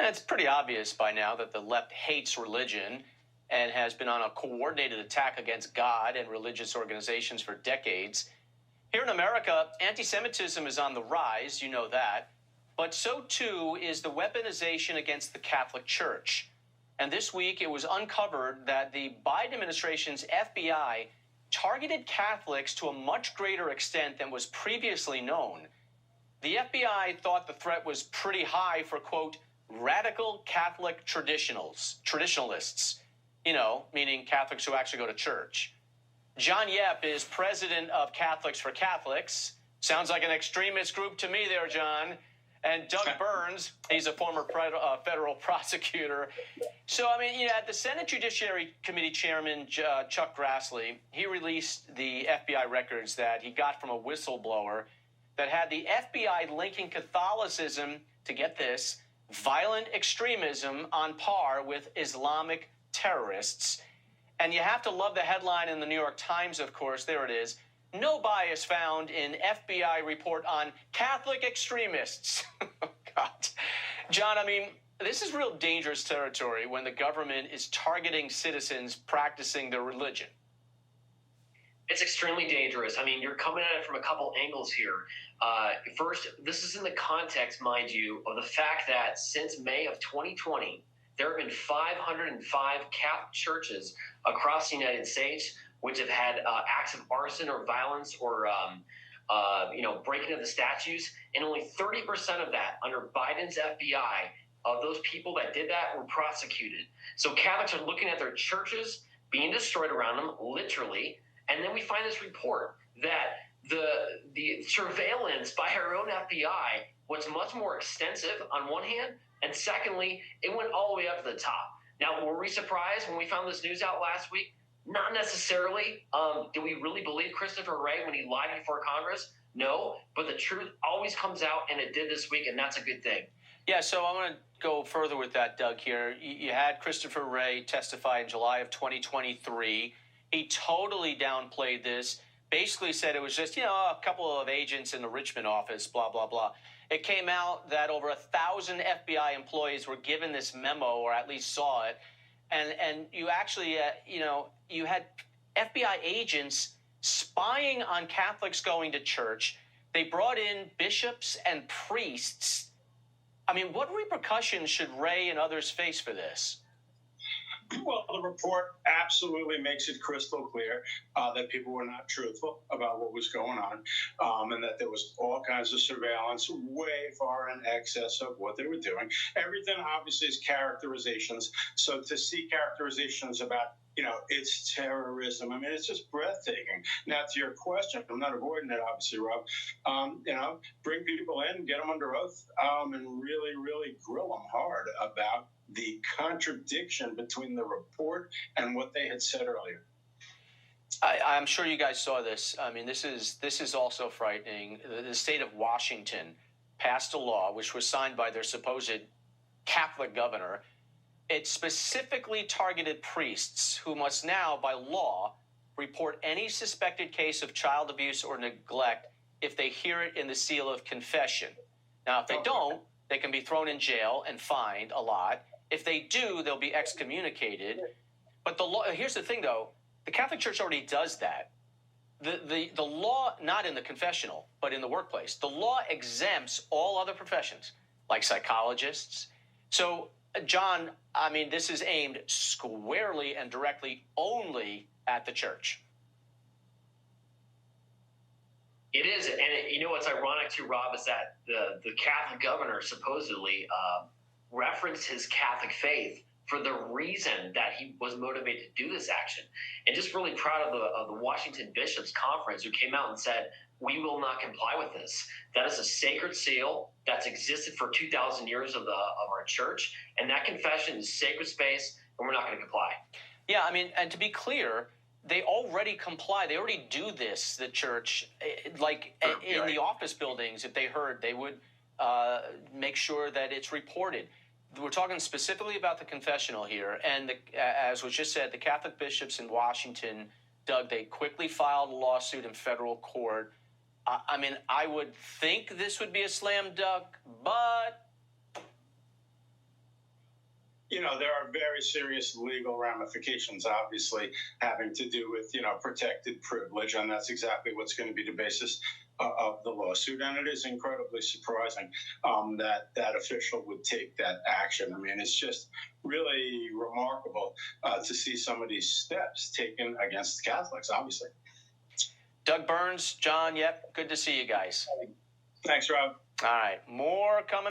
It's pretty obvious by now that the left hates religion and has been on a coordinated attack against God and religious organizations for decades. Here in America, anti-Semitism is on the rise, you know that, but so too is the weaponization against the Catholic Church. And this week it was uncovered that the Biden administration's FBI targeted Catholics to a much greater extent than was previously known. The FBI thought the threat was pretty high for, quote, radical Catholic traditionalists, meaning Catholics who actually go to church. John Yep is president of Catholics for Catholics. Sounds like an extremist group to me there, John. And Doug Burns, he's a former federal prosecutor. So, the Senate Judiciary Committee Chairman, Chuck Grassley, he released the FBI records that he got from a whistleblower that had the FBI linking Catholicism to, get this, violent extremism on par with Islamic terrorists. And you have to love the headline in the New York Times, of course. There it is. No bias found in FBI report on Catholic extremists. God. John, this is real dangerous territory when the government is targeting citizens practicing their religion. It's extremely dangerous. You're coming at it from a couple angles here. First, this is in the context, mind you, of the fact that since May of 2020, there have been 505 Catholic churches across the United States which have had acts of arson or violence or breaking of the statutes, and only 30% of that under Biden's FBI of those people that did that were prosecuted. So Catholics are looking at their churches being destroyed around them, literally, and then we find this report that the surveillance by our own FBI was much more extensive on one hand, and secondly, it went all the way up to the top. Now, were we surprised when we found this news out last week? Not necessarily. Do we really believe Christopher Wray when he lied before Congress? No, but the truth always comes out, and it did this week, and that's a good thing. Yeah, so I want to go further with that, Doug, here. You had Christopher Wray testify in July of 2023. He totally downplayed this, basically said it was just, a couple of agents in the Richmond office, blah, blah, blah. It came out that over 1,000 FBI employees were given this memo, or at least saw it. And you actually, you had FBI agents spying on Catholics going to church. They brought in bishops and priests. What repercussions should Wray and others face for this? Well, the report absolutely makes it crystal clear that people were not truthful about what was going on, and that there was all kinds of surveillance way far in excess of what they were doing. Everything obviously is characterizations. So to see characterizations about, it's terrorism, it's just breathtaking. Now, to your question, I'm not avoiding it, obviously, Rob. Bring people in, get them under oath, and really, really grill them hard about the contradiction between the report and what they had said earlier. I'm sure you guys saw this. This is also frightening. The state of Washington passed a law which was signed by their supposed Catholic governor. It specifically targeted priests who must now, by law, report any suspected case of child abuse or neglect if they hear it in the seal of confession. Now, if they don't, they can be thrown in jail and fined a lot. If they do, they'll be excommunicated. But the law, here's the thing, though. The Catholic Church already does that. The law, not in the confessional, but in the workplace, the law exempts all other professions, like psychologists. So, John, this is aimed squarely and directly only at the church. It is, and what's ironic too, Rob, is that the Catholic governor supposedly referenced his Catholic faith for the reason that he was motivated to do this action. And just really proud of the Washington Bishops' Conference, who came out and said, we will not comply with this. That is a sacred seal that's existed for 2,000 years of our church, and that confession is sacred space, and we're not going to comply. Yeah, and to be clear, they already comply. They already do this, the church. In the office buildings, if they heard, they would make sure that it's reported. We're talking specifically about the confessional here. And as was just said, the Catholic bishops in Washington, Doug, they quickly filed a lawsuit in federal court. I would think this would be a slam dunk, but there are very serious legal ramifications, obviously, having to do with, protected privilege. And that's exactly what's going to be the basis of the lawsuit. And it is incredibly surprising that that official would take that action. I mean, it's just really remarkable to see some of these steps taken against Catholics, obviously. Doug Burns, John, yep, good to see you guys. Thanks, Rob. All right, more coming.